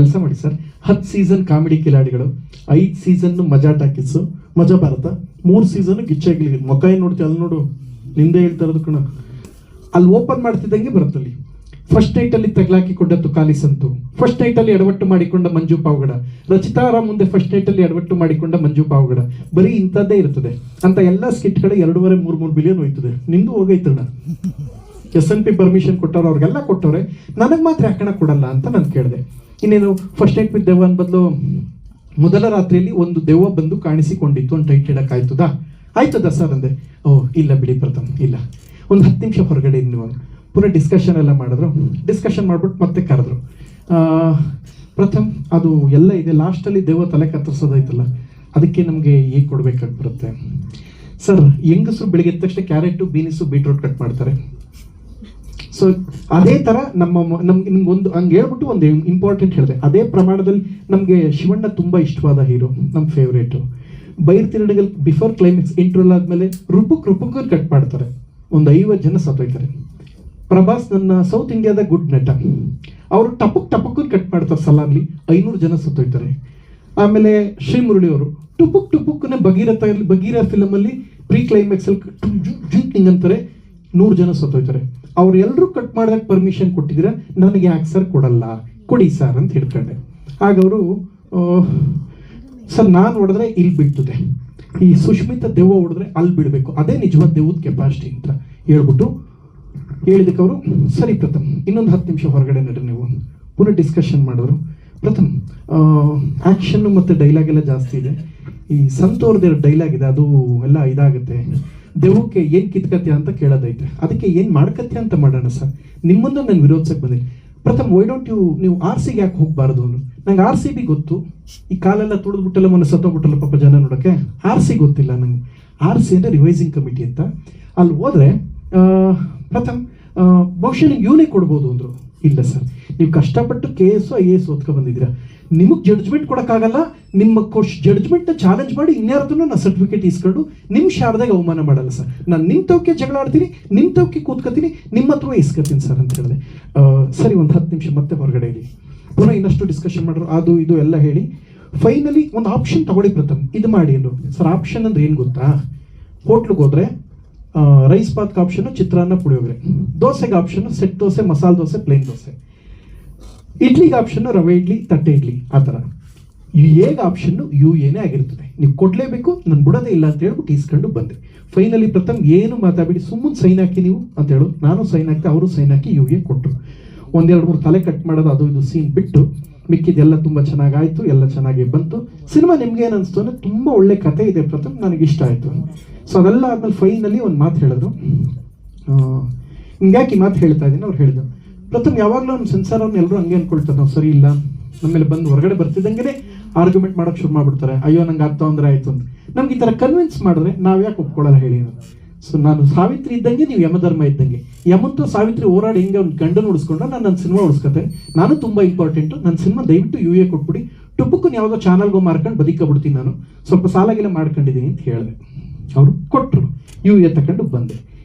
ಕೆಲಸ ಮಾಡಿ sir, 10 season comedy ಕಿಲಾಡಿಗಳು, 5 season ಮಜಾ ಟಾಕಿಸು, ಮಜಾ ಭಾರತ, 3 ಸೀಸನ್ ಗಿಚ್ಚಾಗಿಲಿ. ಮೊಕ್ಕ ಏನು ನೋಡ್ತೀವಿ ಅಲ್ಲಿ ನೋಡು, ನಿಂದೆ ಹೇಳ್ತಾ ಇರೋದು ಕಣ. ಅಲ್ಲಿ ಓಪನ್ ಮಾಡ್ತಿದ್ದಂಗೆ ಬರುತ್ತಲ್ಲಿ. ಫಸ್ಟ್ ನೈಟಲ್ಲಿ ತಗ್ಲಾಕಿಕೊಂಡ ತುಕಾಲಿ ಸಂತು, ಫಸ್ಟ್ ನೈಟಲ್ಲಿ ಎಡವಟ್ಟು ಮಾಡಿಕೊಂಡ ಮಂಜು ಪಾವಗಡ, ರಚಿತಾರ ಮುಂದೆ ಫಸ್ಟ್ ನೈಟಲ್ಲಿ ಎಡವಟ್ಟು ಮಾಡಿಕೊಂಡ ಮಂಜು ಪಾವಗಡ, ಬರೀ ಇಂಥದ್ದೇ ಇರ್ತದೆ ಅಂತ ಎಲ್ಲ ಸ್ಕಿಟ್ಗಳು 2.5-3 ಬಿಲಿಯನ್ ಹೋಯ್ತದೆ. ನಿಂದು ಹೋಗೈತಣ್ಣ. SNP ಪರ್ಮಿಷನ್ ಕೊಟ್ಟವ್ರು, ಅವ್ರಿಗೆಲ್ಲ ಕೊಟ್ಟವ್ರೆ, ನನಗೆ ಮಾತ್ರ ಯಾಕಣ ಕೊಡಲ್ಲ ಅಂತ ನಾನು ಕೇಳಿದೆ. ಇನ್ನೇನು ಫಸ್ಟ್ ನೈಟ್ ವಿತ್ ದೆವ್ವ ಬದಲು ಮೊದಲ ರಾತ್ರಿಯಲ್ಲಿ ಒಂದು ದೆವ್ವ ಬಂದು ಕಾಣಿಸಿಕೊಂಡಿತ್ತು ಅಂತ ಟೈಟ್ ಇಡೋಕ್ಕಾಯ್ತದಾ? ಆಯ್ತದ ಸರ್ ಅಂದೆ. ಓಹ್ ಇಲ್ಲ ಬಿಡಿ ಪ್ರಥಮ್, ಇಲ್ಲ, ಒಂದು 10 ನಿಮಿಷ ಹೊರಗಡೆ ನೀವು ಪುನಃ ಡಿಸ್ಕಷನ್ ಎಲ್ಲ ಮಾಡಿದ್ರು. ಡಿಸ್ಕಷನ್ ಮಾಡ್ಬಿಟ್ಟು ಮತ್ತೆ ಕರೆದ್ರು. ಪ್ರಥಮ್, ಅದು ಎಲ್ಲ ಇದೆ, ಲಾಸ್ಟಲ್ಲಿ ದೆವ್ವ ತಲೆ ಕತ್ತರಿಸೋದಾಯ್ತಲ್ಲ, ಅದಕ್ಕೆ ನಮಗೆ ಹೇಗೆ ಕೊಡ್ಬೇಕಾಗಿ ಬರುತ್ತೆ ಸರ್? ಹೆಂಗಸರು ಬೆಳಿಗ್ಗೆ ಎದ್ದ ತಕ್ಷಣ ಕ್ಯಾರೆಟು, ಬೀನಿಸು, ಬೀಟ್ರೂಟ್ ಕಟ್ ಮಾಡ್ತಾರೆ. ಸೊ ಅದೇ ಥರ ನಮ್ಗೆ ನಿಮ್ಗೊಂದು ಹಂಗೆ ಹೇಳ್ಬಿಟ್ಟು ಒಂದು ಇಂಪಾರ್ಟೆಂಟ್ ಹೇಳಿದೆ. ಅದೇ ಪ್ರಮಾಣದಲ್ಲಿ ನಮಗೆ ಶಿವಣ್ಣ ತುಂಬ ಇಷ್ಟವಾದ ಹೀರೋ, ನಮ್ಮ ಫೇವ್ರೇಟು. ಬೈರ್ ತಿರುಡುಗಲ್ ಬಿಫೋರ್ ಕ್ಲೈಮ್ಯಾಕ್ಸ್ ಇಂಟ್ರೋಲ್ ಆದಮೇಲೆ ರುಪುಕ್ ಕಟ್ ಮಾಡ್ತಾರೆ, ಒಂದು 50 ಜನ ಸತ್ತೋಯ್ತಾರೆ. ಪ್ರಭಾಸ್ ನನ್ನ ಸೌತ್ ಇಂಡಿಯಾದ ಗುಡ್ ನಟ, ಅವರು ಟಪಕ್ ಕಟ್ ಮಾಡ್ತಾರೆ ಸಲಾರ್ಲಿ, 500 ಜನ ಸತ್ತೋಯ್ತಾರೆ. ಆಮೇಲೆ ಶ್ರೀ ಮುರಳಿ ಅವರು ಟುಪುಕ್ನೆ ಬಗೀರ ಫಿಲಮಲ್ಲಿ ಪ್ರೀ ಕ್ಲೈಮ್ಯಾಕ್ಸಲ್ಲಿ ಅಂತಾರೆ, 100 ಜನ ಸತ್ತೋಯ್ತಾರೆ. ಅವ್ರು ಎಲ್ಲರೂ ಕಟ್ ಮಾಡೋದಕ್ಕೆ ಪರ್ಮಿಷನ್ ಕೊಟ್ಟಿದ್ದೀರಾ, ನನಗೆ ಯಾಕೆ ಸರ್ ಕೊಡಲ್ಲ, ಕೊಡಿ ಸರ್ ಅಂತ ಹಿಡ್ಕೊಂಡೆ. ಆಗ ಅವರು, ಸರ್ ನಾನು ಹೊಡೆದ್ರೆ ಇಲ್ಲಿ ಬೀಳ್ತದೆ, ಈ ಸುಷ್ಮಿತಾ ದೆವ್ವ ಹೊಡೆದ್ರೆ ಅಲ್ಲಿ ಬಿಡಬೇಕು, ಅದೇ ನಿಜವಾದ ದೆವ್ವದ ಕೆಪಾಸಿಟಿ ಅಂತ ಹೇಳ್ಬಿಟ್ಟು ಹೇಳಿದಕ್ಕೆ ಅವರು, ಸರಿ ಪ್ರಥಮ್ ಇನ್ನೊಂದು 10 ನಿಮಿಷ ಹೊರಗಡೆ ನಡ್ರಿ ನೀವು. ಪುನಃ ಡಿಸ್ಕಷನ್ ಮಾಡಿದ್ರು. ಪ್ರಥಮ್, ಆ್ಯಕ್ಷನ್ನು ಮತ್ತು ಡೈಲಾಗ್ ಎಲ್ಲ ಜಾಸ್ತಿ ಇದೆ, ಈ ಸಂತೋರ್ದ ಡೈಲಾಗ್ ಇದೆ, ಅದು ಎಲ್ಲ ಇದಾಗುತ್ತೆ. ದೆವ್ವಕ್ಕೆ ಏನು ಕಿತ್ಕತ್ಯ ಅಂತ ಕೇಳೋದೈತೆ, ಅದಕ್ಕೆ ಏನು ಮಾಡ್ಕತ್ಯ ಅಂತ ಮಾಡೋಣ ಸರ್, ನಿಮ್ಮನ್ನು ನಾನು ವಿರೋಧಿಸಕ್ಕೆ ಬಂದಿಲ್ಲ. ಪ್ರಥಮ್, ವೈ ಡೋಂಟ್ ನೀವು RCಗೆ ಯಾಕೆ ಹೋಗಬಾರ್ದು ಅಂದರು. ನಂಗೆ RCB ಗೊತ್ತು, ಈ ಕಾಲೆಲ್ಲ ತುಳಿದ್ಬಿಟ್ಟಲ್ಲ, ಮೊನ್ನೆ ಸತ್ತೋಗ್ಬಿಟ್ಟಲ್ಲ ಪಾಪ ಜನ ನೋಡೋಕ್ಕೆ. RC ಗೊತ್ತಿಲ್ಲ ನಂಗೆ. RC ಅಂದರೆ ರಿವೈಸಿಂಗ್ ಕಮಿಟಿ ಅಂತ. ಅಲ್ಲಿ ಹೋದರೆ ಪ್ರಥಮ್ ಬಹುಶಃ ನಿಮ್ಗೆ ಇವನೇ ಕೊಡ್ಬೋದು ಅಂದರು. ಇಲ್ಲ ಸರ್, ನೀವು ಕಷ್ಟಪಟ್ಟು KS IAS ಓದ್ಕೊ ಬಂದಿದ್ದೀರಾ, ನಿಮಗೆ ಜಡ್ಜ್ಮೆಂಟ್ ಕೊಡೋಕ್ಕಾಗಲ್ಲ, ನಿಮ್ಮ ಜಡ್ಜ್ಮೆಂಟ್ನ ಚಾಲೆಂಜ್ ಮಾಡಿ ಇನ್ಯಾರದನ್ನು ನಾನು ಸರ್ಟಿಫಿಕೇಟ್ ಇಸ್ಕೊಂಡು ನಿಮ್ಮ ಶಾರದಾಗೆ ಅವಮಾನ ಮಾಡಲ್ಲ ಸರ್. ನಾನು ನಿಮ್ಮ ತವಕ್ಕೆ ಜಗಳ ಆಡ್ತೀನಿ, ನಿಮ್ಮ ತವಕ್ಕೆ ಕೂತ್ಕೋತೀನಿ, ನಿಮ್ಮ ಹತ್ರ ಇಸ್ಕೊತೀನಿ ಸರ್ ಅಂತ ಹೇಳಿದೆ. ಸರಿ, ಒಂದು 10 ನಿಮಿಷ ಮತ್ತೆ ಹೊರಗಡೆ ಇರಿ. ಪುನಃ ಇನ್ನಷ್ಟು ಡಿಸ್ಕಷನ್ ಮಾಡ್ರು, ಅದು ಇದು ಎಲ್ಲ ಹೇಳಿ ಫೈನಲಿ ಒಂದು ಆಪ್ಷನ್ ತಗೊಳ್ಳಿ ಪ್ರಥಮ್, ಇದು ಮಾಡಿ ಅಂದರು. ಸರ್ ಆಪ್ಷನ್ ಅಂದ್ರೆ ಏನು ಗೊತ್ತಾ? ಹೋಟ್ಲಿಗೆ ಹೋದರೆ ರೈಸ್ ಬಾತ್ಗೆ ಆಪ್ಷನ್ನು ಚಿತ್ರಾನ್ನ ಪುಳಿಯೋಗರೆ, ದೋಸೆಗೆ option set dosa, masala dosa, plane dosa, ಇಡ್ಲಿಗೆ ಆಪ್ಷನ್ನು ರವೆ ಇಡ್ಲಿ, ತಟ್ಟೆ ಇಡ್ಲಿ, ಆ ಥರ. ಹೇಗೆ ಆಪ್ಷನ್ನು ಏನೇ ಆಗಿರ್ತದೆ, ನೀವು ಕೊಡಲೇಬೇಕು, ನಾನು ಬಿಡೋದೇ ಇಲ್ಲ ಅಂತ ಹೇಳ್ಬಿಟ್ಟು ಇಸ್ಕೊಂಡು ಬಂದೆ. ಫೈನಲಿ ಪ್ರಥಮ್ ಏನು ಮಾತಾಡಿ ಸುಮ್ಮನೆ ಸೈನ್ ಹಾಕಿ ನೀವು ಅಂತ ಹೇಳು. ನಾನು ಸೈನ್ ಹಾಕ್ತೆ, ಅವರು ಸೈನ್ ಹಾಕಿ ಗೆ ಕೊಟ್ಟರು. 1-2-3 ತಲೆ ಕಟ್ ಮಾಡೋದು ಅದು ಇದು ಸೀನ್ ಬಿಟ್ಟು ಮಿಕ್ಕಿದೆಲ್ಲ ತುಂಬ ಚೆನ್ನಾಗಾಯಿತು, ಎಲ್ಲ ಚೆನ್ನಾಗಿ ಬಂತು. ಸಿನಿಮಾ ನಿಮ್ಗೆ ಏನು ಅನಿಸ್ತು ಅಂದರೆ ತುಂಬ ಒಳ್ಳೆ ಕತೆ ಇದೆ ಪ್ರಥಮ್, ನನಗೆ ಇಷ್ಟ ಆಯಿತು. ಸೊ ಅದೆಲ್ಲ ಆದ್ಮೇಲೆ ಫೈನಲಿ ಒಂದು ಮಾತು ಹೇಳಿದ್ರು. ಹಿಂಗ್ಯಾಕೆ ಈ ಮಾತು ಹೇಳ್ತಾ ಇದ್ದೀನಿ, ಅವ್ರು ಹೇಳಿದ್ರು, ಪ್ರಥಮ್ ಯಾವಾಗಲೂ ನಮ್ಮ ಸೆನ್ಸಾರವ್ರನ್ನ ಎಲ್ಲರೂ ಹಂಗೆ ಅಂದ್ಕೊಳ್ತಾರೆ, ನಾವು ಸರಿ ಇಲ್ಲ, ನಮ್ಮೇಲೆ ಬಂದು ಹೊರಗಡೆ ಬರ್ತಿದ್ದಂಗೆ ಆರ್ಗ್ಯುಮೆಂಟ್ ಮಾಡೋಕೆ ಶುರು ಮಾಡ್ಬಿಡ್ತಾರೆ, ಅಯ್ಯೋ ನಂಗೆ ಆಗ್ತಾ ಅಂದ್ರೆ ಆಯಿತು ಅಂತ. ನಮ್ಗೆ ಈ ಥರ ಕನ್ವಿನ್ಸ್ ಮಾಡಿದ್ರೆ ನಾವು ಯಾಕೆ ಒಪ್ಕೊಳ್ಳಲ್ಲ ಹೇಳಿ. ಸೊ ನಾನು ಸಾವಿತ್ರಿ ಇದ್ದಂಗೆ, ನೀವು ಯಮಧರ್ಮ ಇದ್ದಂಗೆ. ಯಮಂತೂ ಸಾವಿತ್ರಿ ಹೋರಾಡಿ ಹಿಂಗೆ ಒಂದು ಗಂಡನ ಉಳಿಸ್ಕೊಂಡ್ರೆ ನಾನು ನನ್ನ ಸಿನಿಮಾ ಉಳಿಸ್ಕೊತೆ, ನಾನು ತುಂಬ ಇಂಪಾರ್ಟೆಂಟು, ನನ್ನ ಸಿನಿಮಾ ದಯವಿಟ್ಟು UA ಕೊಟ್ಬಿಡಿ, ಟುಪ್ಪಕ್ಕೂ ಯಾವುದೋ ಚಾನಲ್ಗೋ ಮಾರ್ಕೊಂಡು ಬದುಕಬಿಡ್ತೀನಿ, ನಾನು ಸ್ವಲ್ಪ ಸಾಲಾಗಿಲ್ಲ ಮಾಡ್ಕೊಂಡಿದ್ದೀನಿ ಅಂತ ಹೇಳಿದೆ. ಅವರು ಕೊಟ್ಟರು, UA ತಗೊಂಡು ಬಂದೆ.